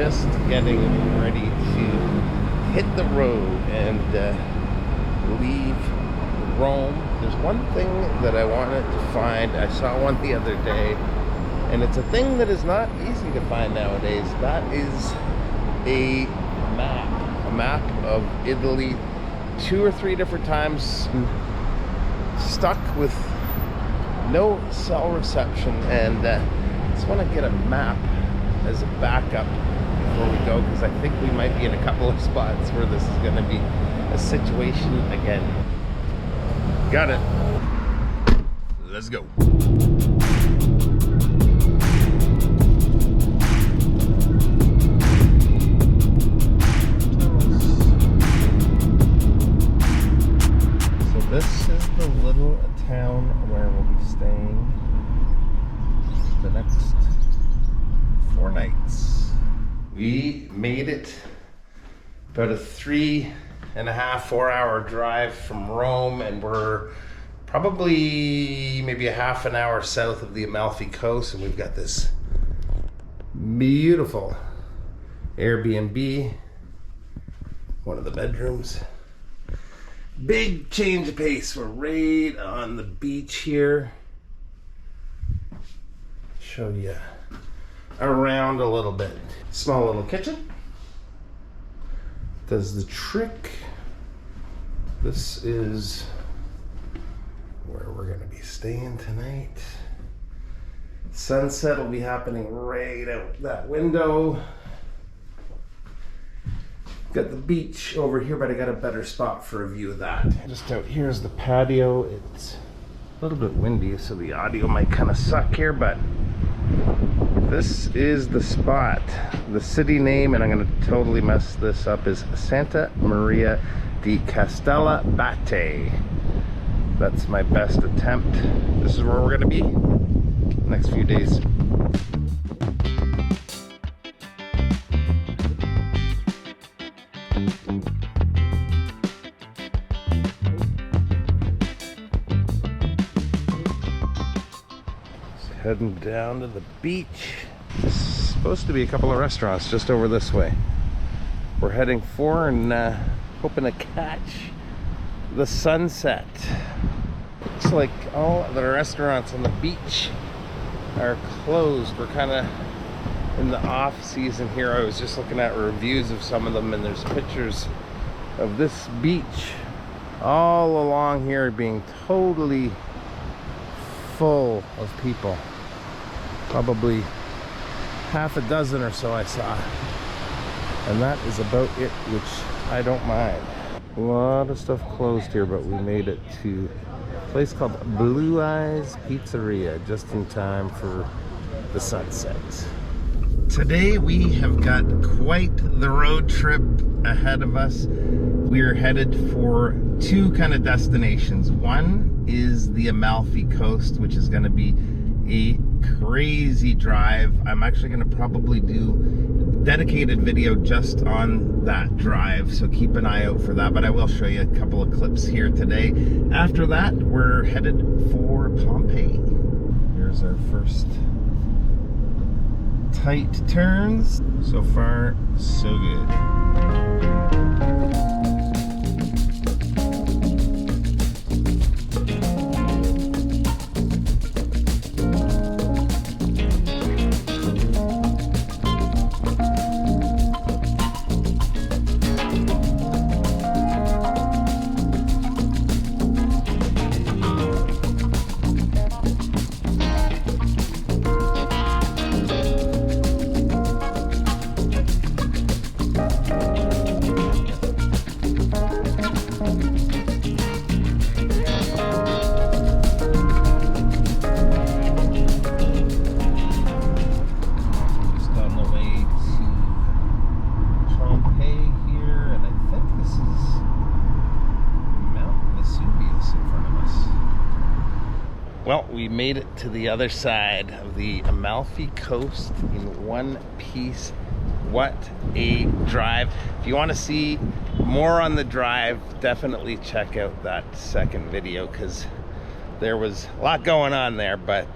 just getting ready to hit the road and leave Rome. There's one thing that I wanted to find. I saw one the other day, and it's a thing that is not easy to find nowadays. That is a map of Italy, 2 or 3 different times stuck with no cell reception, and just want to get a map as a backup before we go, because I think we might be in a couple of spots where this is going to be a situation again. Got it. Let's go. This is the little town where we'll be staying the next 4 nights. We made it about a 3.5-4 hour drive from Rome, and we're probably maybe a half an hour south of the Amalfi Coast, and we've got this beautiful Airbnb, one of the bedrooms. Big change of pace. We're right on the beach here. Show you around a little bit. Small little kitchen. Does the trick. This is where we're going to be staying tonight. Sunset will be happening right out that window. Got the beach over here, but I got a better spot for a view of that. Just out here is the patio. It's a little bit windy, so the audio might kind of suck here, but this is the spot. The city name, and I'm going to totally mess this up, is Santa Maria di Castellabate. That's my best attempt. This is where we're going to be the next few days. Heading down to the beach. There's supposed to be a couple of restaurants just over this way. We're heading for and hoping to catch the sunset. Looks like all the restaurants on the beach are closed. We're kind of in the off season here. I was just looking at reviews of some of them, and there's pictures of this beach all along here being totally full of people. Probably half a dozen or so I saw, and that is about it, which I don't mind. A lot of stuff closed here, but we made it to a place called Blue Eyes Pizzeria just in time for the sunset. Today we have got quite the road trip ahead of us. We're headed for 2 kind of destinations. One is the Amalfi Coast, which is going to be a crazy drive. I'm actually going to probably do a dedicated video just on that drive, so keep an eye out for that, but I will show you a couple of clips here today. After that, we're headed for Pompeii. Here's our first tight turns. So far, so good. Well, we made it to the other side of the Amalfi Coast in one piece. What a drive. If you want to see more on the drive, definitely check out that second video, because there was a lot going on there. But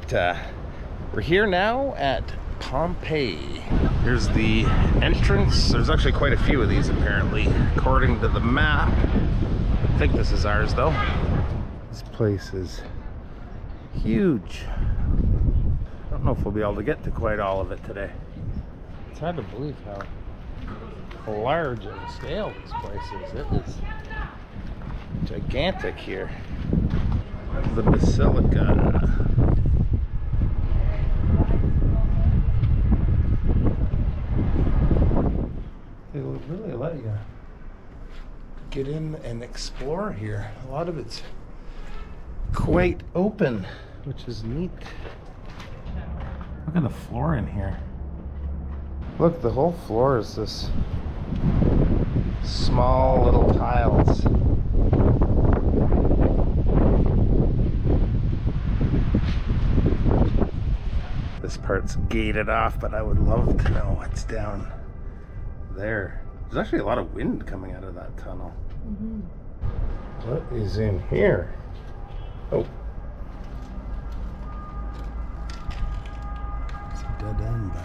we're here now at Pompeii. Here's the entrance. There's actually quite a few of these apparently, according to the map. I think this is ours though. This place is huge. I don't know if we'll be able to get to quite all of it today. It's hard to believe how large in scale this place is. It is gigantic here. The Basilica. They really let you get in and explore here. A lot of it's quite open, which is neat. Look at the floor in here. Look, the whole floor is this small little tiles. This part's gated off, but I would love to know what's down there. There's actually a lot of wind coming out of that tunnel. Mm-hmm. What is in here? Oh. It's a dead end, but...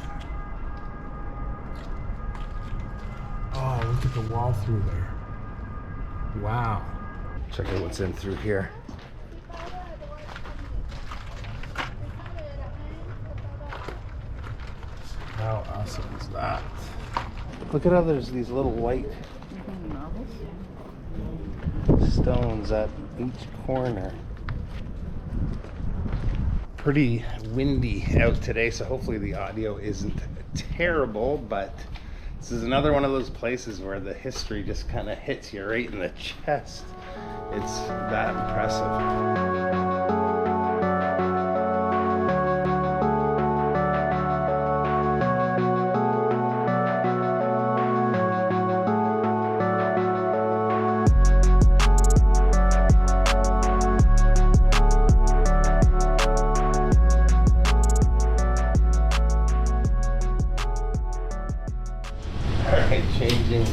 oh, look at the wall through there. Wow. Check out what's in through here. How awesome is that? Look at how there's these little white stones at each corner. Pretty windy out today, so hopefully the audio isn't terrible, but this is another one of those places where the history just kind of hits you right in the chest. It's that impressive. Changing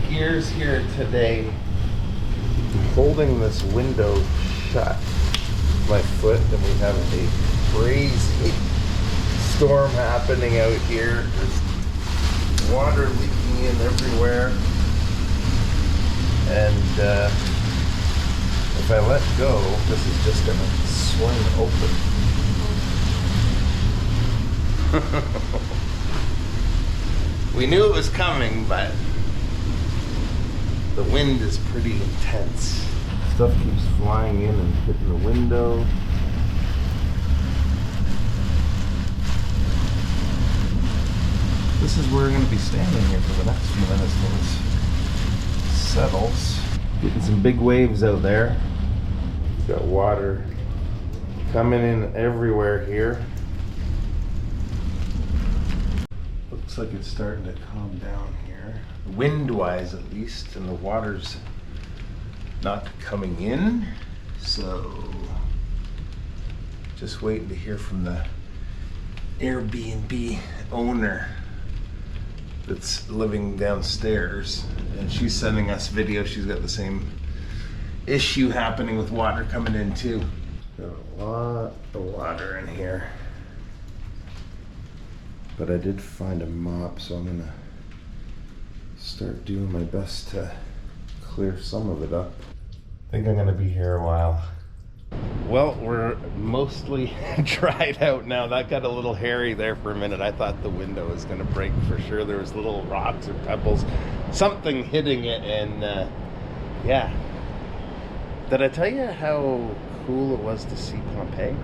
gears here today. I'm holding this window shut with my foot, and we have a crazy storm happening out here. There's water leaking in everywhere, and if I let go, this is just gonna swing open. We knew it was coming, but the wind is pretty intense. Stuff keeps flying in and hitting the window. This is where we're going to be standing here for the next few minutes when it settles. Getting some big waves out there. Got water coming in everywhere here. Looks like it's starting to calm down here, wind-wise at least, and the water's not coming in, so just waiting to hear from the Airbnb owner that's living downstairs, and she's sending us video. She's got the same issue happening with water coming in too. Got a lot of water in here. But I did find a mop, so I'm gonna start doing my best to clear some of it up. I think I'm gonna be here a while. Well, we're mostly dried out now. That got a little hairy there for a minute. I thought the window was gonna break for sure. There was little rocks or pebbles, something hitting it, and yeah. Did I tell you how cool it was to see Pompeii?